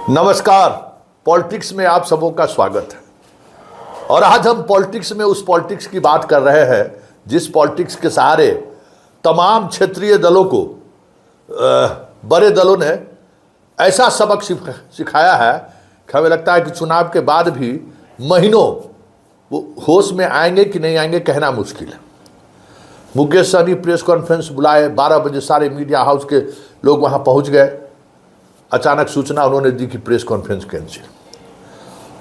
नमस्कार। पॉलिटिक्स में आप सबों का स्वागत है। और आज हम पॉलिटिक्स में उस पॉलिटिक्स की बात कर रहे हैं जिस पॉलिटिक्स के सहारे तमाम क्षेत्रीय दलों को बड़े दलों ने ऐसा सबक सिखाया है कि हमें लगता है कि चुनाव के बाद भी महीनों वो होश में आएंगे कि नहीं आएंगे कहना मुश्किल है। मुकेश सहनी प्रेस कॉन्फ्रेंस बुलाए, 12 बजे सारे मीडिया हाउस के लोग वहाँ पहुँच गए। अचानक सूचना उन्होंने दी कि press conference cancel.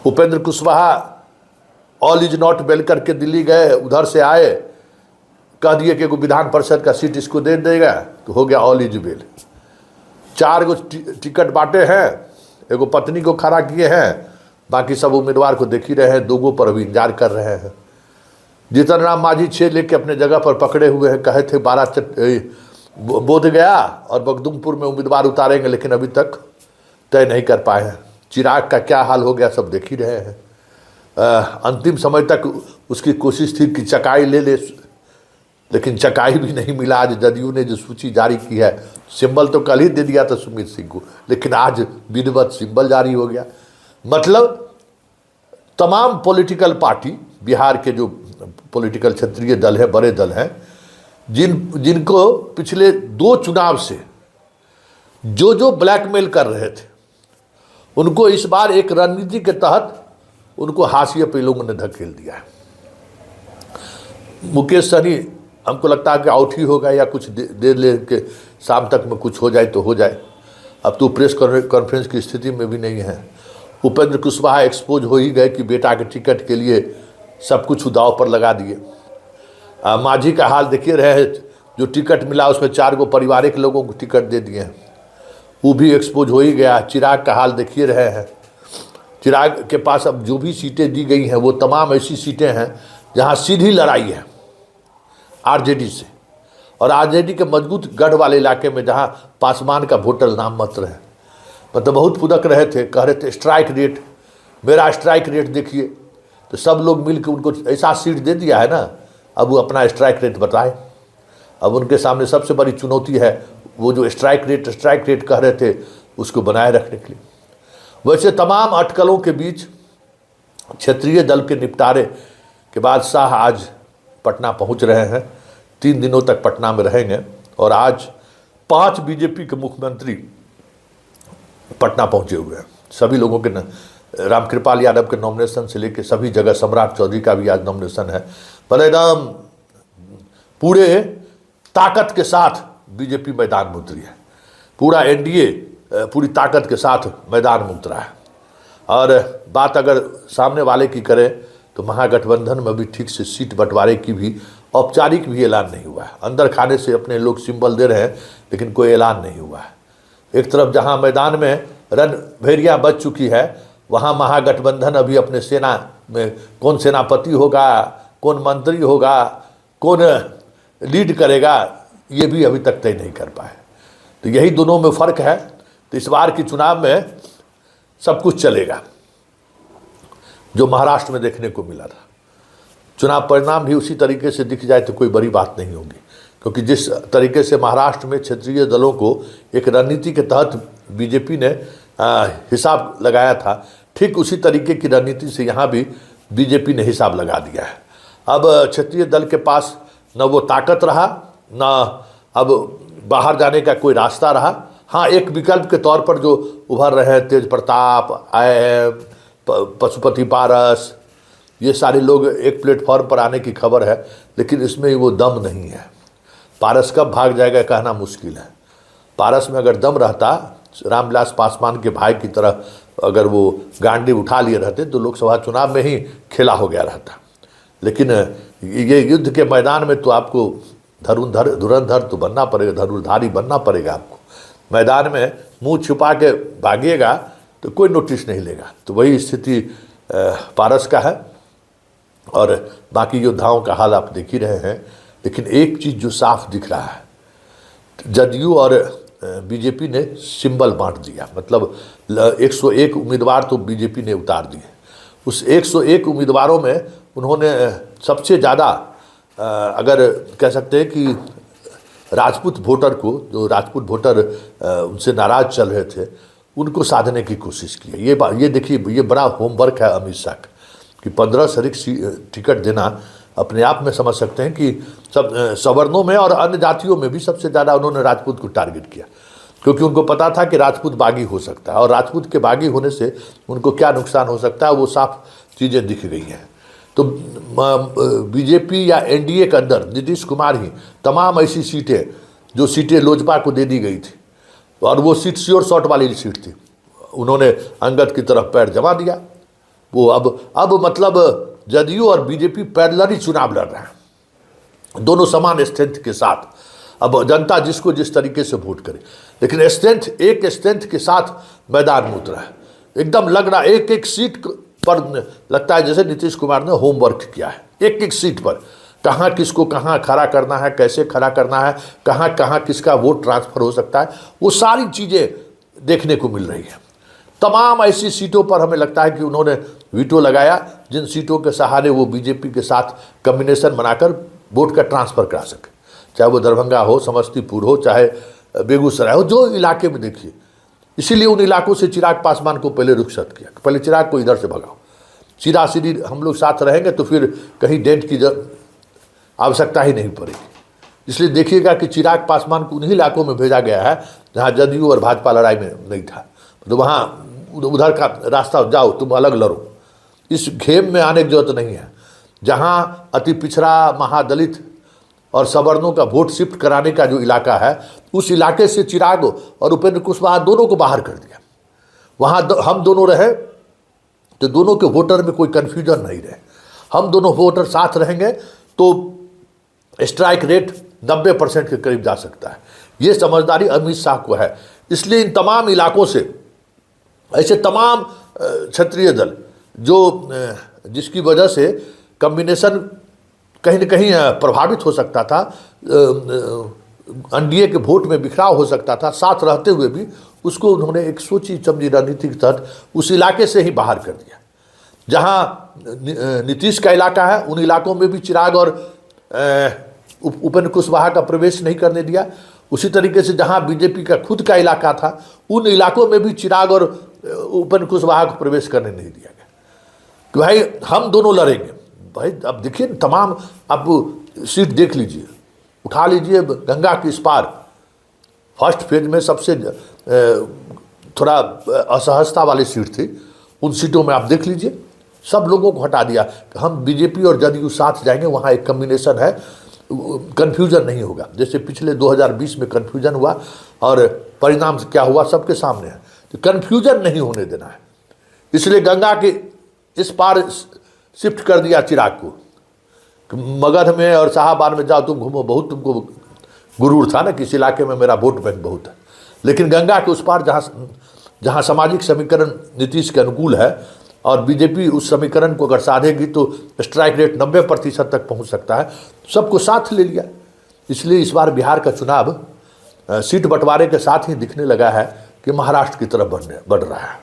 Upendra Kushwaha all is not well करके दिल्ली गए, उधर से आए, कह दिए कि विधान परिषद का सीट इसको दे देगा, तो हो गया all is well. 4 go ticket बांटे हैं, एगो पत्नी को खड़ा किए हैं, बाकी सब उम्मीदवार को देख ही रहे हैं, 2 गो पर अभी इंतजार कर रहे हैं। जीतन राम मांझी 6 लेके अपने जगह पर पकड़े हुए हैं, कहे थे 12 बोध गया और बगदुमपुर में उम्मीदवार उतारेंगे, लेकिन अभी तक तय नहीं कर पाए हैं। चिराग का क्या हाल हो गया सब देख ही रहे हैं। अंतिम समय तक उसकी कोशिश थी कि चकाई ले ले, लेकिन चकाई भी नहीं मिला। आज जदयू ने जो सूची जारी की है, सिंबल तो कल ही दे दिया था सुमित सिंह को, लेकिन आज विधिवत सिंबल जारी हो गया। मतलब तमाम पॉलिटिकल पार्टी, बिहार के जो पॉलिटिकल क्षेत्रीय दल है, बड़े दल हैं, जिनको पिछले 2 चुनाव से जो ब्लैकमेल कर रहे थे, उनको इस बार एक रणनीति के तहत उनको हाशिए पे लोगों ने धकेल दिया है। मुकेश सहनी हमको लगता है कि आउट ही होगा या कुछ देर ले के शाम तक में कुछ हो जाए तो हो जाए। अब तो प्रेस कॉन्फ्रेंस की स्थिति में भी नहीं है। उपेंद्र कुशवाहा एक्सपोज हो ही गए कि बेटा के टिकट के लिए सब कुछ दांव पर लगा दिए। मांझी का हाल देखिए रहे, जो टिकट मिला उसमें 4 गो पारिवारिक लोगों को टिकट दे दिए हैं, वो भी एक्सपोज हो ही गया। चिराग का हाल देखिए रहे हैं। चिराग के पास अब जो भी सीटें दी गई हैं वो तमाम ऐसी सीटें हैं जहां सीधी लड़ाई है आरजेडी से, और आरजेडी के मजबूत गढ़ वाले इलाके में जहां पासवान का वोटर नाम मात्र है। मतलब बहुत फुदक रहे थे, कह रहे थे स्ट्राइक रेट, मेरा स्ट्राइक रेट देखिए, तो सब लोग मिल के उनको ऐसा सीट दे दिया है ना, अब वो अपना स्ट्राइक रेट बताए। अब उनके सामने सबसे बड़ी चुनौती है वो जो स्ट्राइक रेट कह रहे थे उसको बनाए रखने के लिए। वैसे तमाम अटकलों के बीच क्षेत्रीय दल के निपटारे के बाद शाह आज पटना पहुंच रहे हैं। 3 दिनों तक पटना में रहेंगे और आज 5 बीजेपी के मुख्यमंत्री पटना पहुंचे हुए हैं। सभी लोगों के रामकृपाल यादव के नॉमिनेशन से लेकर सभी जगह, सम्राट चौधरी का भी आज नॉमिनेशन है। पर एकदम पूरे ताकत के साथ बीजेपी मैदान में उतरी है। पूरा एनडीए पूरी ताकत के साथ मैदान में उतरा है। और बात अगर सामने वाले की करें तो महागठबंधन में भी ठीक से सीट बंटवारे की भी औपचारिक भी ऐलान नहीं हुआ है। अंदर खाने से अपने लोग सिंबल दे रहे हैं, लेकिन कोई ऐलान नहीं हुआ है। एक तरफ जहां मैदान में रणभेरियां बच चुकी है, वहां महागठबंधन अभी अपने सेना में कौन सेनापति होगा, कौन मंत्री होगा, कौन लीड करेगा, ये भी अभी तक तय नहीं कर पाए। तो यही दोनों में फ़र्क है। तो इस बार के चुनाव में सब कुछ चलेगा जो महाराष्ट्र में देखने को मिला था। चुनाव परिणाम भी उसी तरीके से दिख जाए तो कोई बड़ी बात नहीं होगी, क्योंकि जिस तरीके से महाराष्ट्र में क्षेत्रीय दलों को एक रणनीति के तहत बीजेपी ने हिसाब लगाया था, ठीक उसी तरीके की रणनीति से यहाँ भी बीजेपी ने हिसाब लगा दिया है। अब क्षेत्रीय दल के पास न वो ताकत रहा, न अब बाहर जाने का कोई रास्ता रहा। हाँ, एक विकल्प के तौर पर जो उभर रहे हैं, तेज प्रताप, IIM, पशुपति पारस, ये सारे लोग एक प्लेटफॉर्म पर आने की खबर है, लेकिन इसमें वो दम नहीं है। पारस कब भाग जाएगा कहना मुश्किल है। पारस में अगर दम रहता, रामविलास पासवान के भाई की तरह अगर वो गांडी उठा लिए रहते तो लोकसभा चुनाव में ही खेला हो गया रहता। लेकिन ये युद्ध के मैदान में तो आपको धुरंधर तो बनना पड़ेगा, धनुर्धारी बनना पड़ेगा आपको। मैदान में मुंह छुपा के भागिएगा तो कोई नोटिस नहीं लेगा। तो वही स्थिति पारस का है और बाकी योद्धाओं का हाल आप देख ही रहे हैं। लेकिन एक चीज़ जो साफ दिख रहा है, जदयू और बीजेपी ने सिंबल बांट दिया। मतलब 101 उम्मीदवार तो बीजेपी ने उतार दिए। उस 101 उम्मीदवारों में उन्होंने सबसे ज़्यादा अगर कह सकते हैं कि राजपूत वोटर को, जो राजपूत वोटर उनसे नाराज़ चल रहे थे, उनको साधने की कोशिश की है। ये देखिए, ये बड़ा होमवर्क है अमित शाह का कि 15 शरीक टिकट देना अपने आप में समझ सकते हैं कि सब सवर्णों में और अन्य जातियों में भी सबसे ज़्यादा उन्होंने राजपूत को टारगेट किया, क्योंकि उनको पता था कि राजपूत बागी हो सकता है और राजपूत के बागी होने से उनको क्या नुकसान हो सकता है वो साफ चीज़ें दिख गई हैं। तो बीजेपी या एनडीए के अंदर नीतीश कुमार ही तमाम ऐसी सीटें, जो सीटें लोजपा को दे दी गई थी और वो सीट श्योर शॉट वाली सीट थी, उन्होंने अंगद की तरफ पैर जमा दिया। वो अब मतलब जदयू और बीजेपी पैरेलली चुनाव लड़ रहे हैं, दोनों समान स्ट्रेंथ के साथ। अब जनता जिसको जिस तरीके से वोट करे, लेकिन एक स्ट्रेंथ के साथ मैदान में उतरा है। एकदम लग रहा एक एक सीट पर लगता है जैसे नीतीश कुमार ने होमवर्क किया है। एक एक सीट पर कहाँ किसको कहाँ खड़ा करना है, कैसे खड़ा करना है, कहाँ कहाँ किसका वोट ट्रांसफर हो सकता है, वो सारी चीज़ें देखने को मिल रही है। तमाम ऐसी सीटों पर हमें लगता है कि उन्होंने वीटो लगाया जिन सीटों के सहारे वो बीजेपी के साथ कम्बिनेशन बनाकर वोट का ट्रांसफ़र करा सके, चाहे वो दरभंगा हो, समस्तीपुर हो, चाहे बेगूसराय हो, जो इलाके में देखिए। इसीलिए उन इलाकों से चिराग पासवान को पहले रुखसत किया, पहले चिराग को इधर से भगाओ, सीधा सीधी हम लोग साथ रहेंगे तो फिर कहीं डेंट की आवश्यकता ही नहीं पड़ेगी। इसलिए देखिएगा कि चिराग पासवान को उन्हीं इलाकों में भेजा गया है जहाँ जदयू और भाजपा लड़ाई में नहीं था, तो वहाँ उधर का रास्ता जाओ, तुम अलग लड़ो, इस खेम में आने की जरूरत नहीं है। जहाँ अति पिछड़ा, महादलित और सवर्णों का वोट शिफ्ट कराने का जो इलाका है, उस इलाके से चिराग और उपेंद्र कुशवाहा दोनों को बाहर कर दिया। वहाँ हम दोनों रहे तो दोनों के वोटर में कोई कन्फ्यूजन नहीं रहे। हम दोनों वोटर साथ रहेंगे तो स्ट्राइक रेट 90% के करीब जा सकता है। ये समझदारी अमित शाह को है। इसलिए इन तमाम इलाकों से ऐसे तमाम क्षेत्रीय दल जो जिसकी वजह से कम्बिनेशन कहीं न कहीं प्रभावित हो सकता था, एनडीए के वोट में बिखराव हो सकता था, साथ रहते हुए भी उसको उन्होंने एक सोची समझी रणनीति के तहत उस इलाके से ही बाहर कर दिया। जहाँ नीतीश का इलाका है उन इलाकों में भी चिराग और उपेंद्र कुशवाहा का प्रवेश नहीं करने दिया। उसी तरीके से जहाँ बीजेपी का खुद का इलाका था उन इलाकों में भी चिराग और उपेंद्र कुशवाहा को प्रवेश करने नहीं दिया गया कि भाई हम दोनों लड़ेंगे। भाई अब देखिए तमाम, आप सीट देख लीजिए, उठा लीजिए गंगा के इस पार, फर्स्ट फेज में सबसे थोड़ा असहजता वाली सीट थी, उन सीटों में आप देख लीजिए सब लोगों को हटा दिया। हम बीजेपी और जदयू साथ जाएंगे, वहाँ एक कम्बिनेशन है, कन्फ्यूजन नहीं होगा। जैसे पिछले 2020 में कन्फ्यूजन हुआ और परिणाम क्या हुआ सबके सामने है, तो कन्फ्यूजन नहीं होने देना है। इसलिए गंगा के इस पार शिफ्ट कर दिया चिराग को। मगध में और शाहबाद में जाओ तुम घूमो, बहुत तुमको गुरूर था ना कि इस इलाके में मेरा वोट बैंक बहुत है। लेकिन गंगा के उस पार जहाँ सामाजिक समीकरण नीतीश के अनुकूल है और बीजेपी उस समीकरण को अगर साधेगी तो स्ट्राइक रेट 90% तक पहुँच सकता है, सबको साथ ले लिया। इसलिए इस बार बिहार का चुनाव सीट बंटवारे के साथ ही दिखने लगा है कि महाराष्ट्र की तरफ बढ़ रहा है।